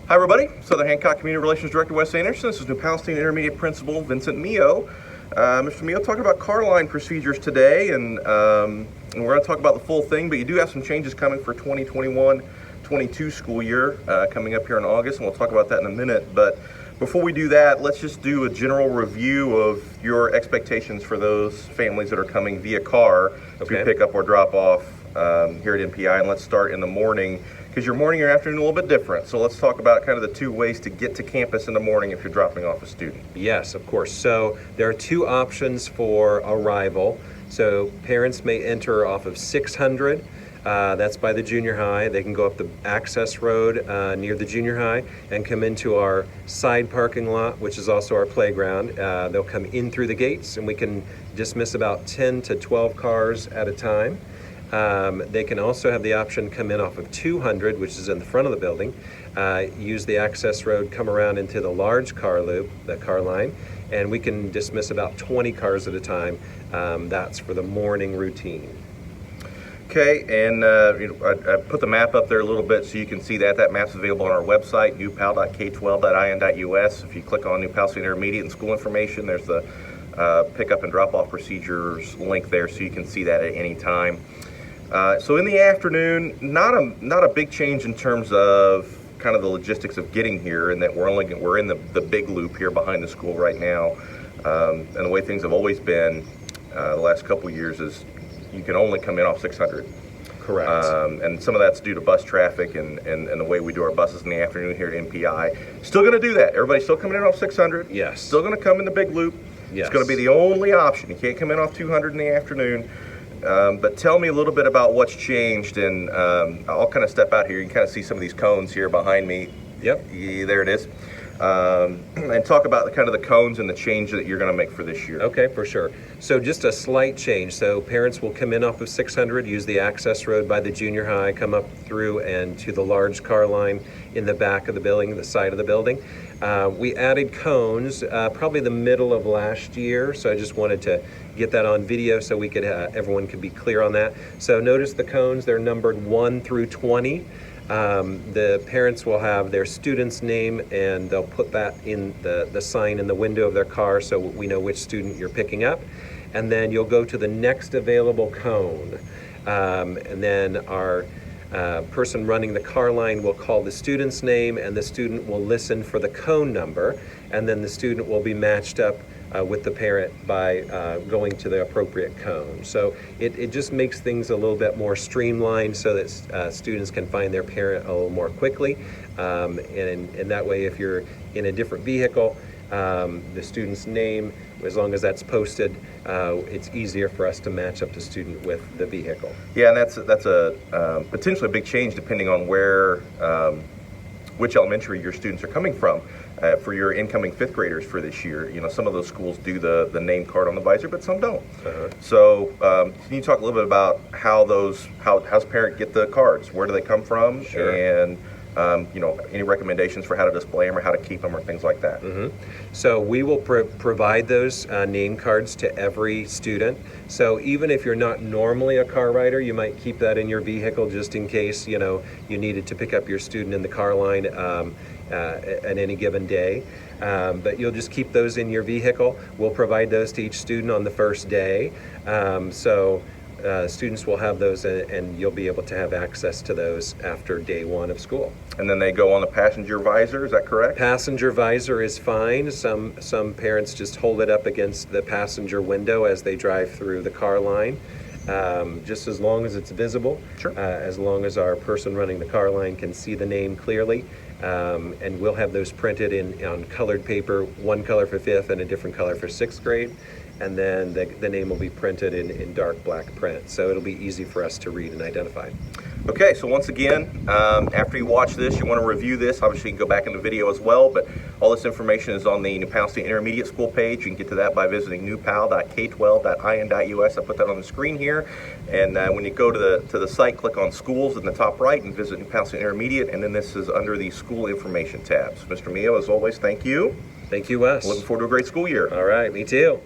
Hi everybody, Southern Hancock Community Relations Director Wes Anderson. This is New Palestine Intermediate Principal Vincent Mio. Mr. Mio, talking about Carline procedures today, and we're going to talk about the full thing, but you do have some changes coming for 2021-22 school year coming up here in August, and we'll talk about that in a minute. But before we do that, let's just do a general review of your expectations for those families that are coming via car to pick up or drop off here at NPI, and let's start in the morning, because your morning or afternoon are a little bit different. So let's talk about kind of the two ways to get to campus in the morning if you're dropping off a student. Yes, of course. So there are two options for arrival. So parents may enter off of 600. That's by the junior high. They can go up the access road near the junior high and come into our side parking lot, which is also our playground. They'll come in through the gates, and we can dismiss about 10 to 12 cars at a time. They can also have the option come in off of 200, which is in the front of the building, use the access road, come around into the large car loop, the Carline, and we can dismiss about 20 cars at a time. That's for the morning routine. Okay, and I put the map up there a little bit so you can see that. That map's available on our website, newpal.k12.in.us. If you click on New Palestine Intermediate and School Information, there's the pickup and drop-off procedures link there, so you can see that at any time. So in the afternoon, not a big change in terms of kind of the logistics of getting here, and that we're in the big loop here behind the school right now. And the way things have always been the last couple years is you can only come in off 600. Correct. And some of that's due to bus traffic and the way we do our buses in the afternoon here at NPI. Still going to do that. Everybody's still coming in off 600. Yes. Still going to come in the big loop. Yes. It's going to be the only option. You can't come in off 200 in the afternoon. But tell me a little bit about what's changed, and I'll kind of step out here. You can kind of see some of these cones here behind me. Yep. Yeah, there it is. And talk about kind of the cones and the change that you're going to make for this year. Okay, for sure. So just a slight change. So parents will come in off of 600, use the access road by the junior high, come up through and to the large car line in the back of the building, the side of the building. We added cones probably the middle of last year, so I just wanted to get that on video so we could everyone could be clear on that. So notice the cones, they're numbered 1 through 20. The parents will have their student's name, and they'll put that in the sign in the window of their car so we know which student you're picking up. And then you'll go to the next available cone. And then our person running the car line will call the student's name, and the student will listen for the cone number, and then the student will be matched up with the parent by going to the appropriate cone. So it just makes things a little bit more streamlined so that students can find their parent a little more quickly. And that way, if you're in a different vehicle, the student's name, as long as that's posted, it's easier for us to match up the student with the vehicle. Yeah, and that's a potentially a big change depending on where, which elementary your students are coming from. For your incoming fifth graders for this year, some of those schools do the name card on the visor, but some don't. So can you talk a little bit about how's parent get the cards? Where do they come from? Sure. And any recommendations for how to display them or how to keep them or things like that? So we will provide those name cards to every student. So even if you're not normally a car rider, you might keep that in your vehicle just in case you needed to pick up your student in the car line at any given day. But you'll just keep those in your vehicle. We'll provide those to each student on the first day. Students will have those, and you'll be able to have access to those after day 1 of school. And then they go on the passenger visor, is that correct? Passenger visor is fine. Some parents just hold it up against the passenger window as they drive through the car line. Just as long as it's visible, Sure. As long as our person running the car line can see the name clearly. And we'll have those printed on colored paper, one color for 5th and a different color for 6th grade. And then the name will be printed in dark black print. So it'll be easy for us to read and identify. Okay, so once again, after you watch this, you want to review this. Obviously, you can go back in the video as well, but all this information is on the New Palestine Intermediate School page. You can get to that by visiting newpal.k12.in.us. I put that on the screen here. And when you go to the site, click on Schools in the top right and visit New Palestine Intermediate, and then this is under the School Information tabs. Mr. Mio, as always, thank you. Thank you, Wes. Looking forward to a great school year. All right, me too.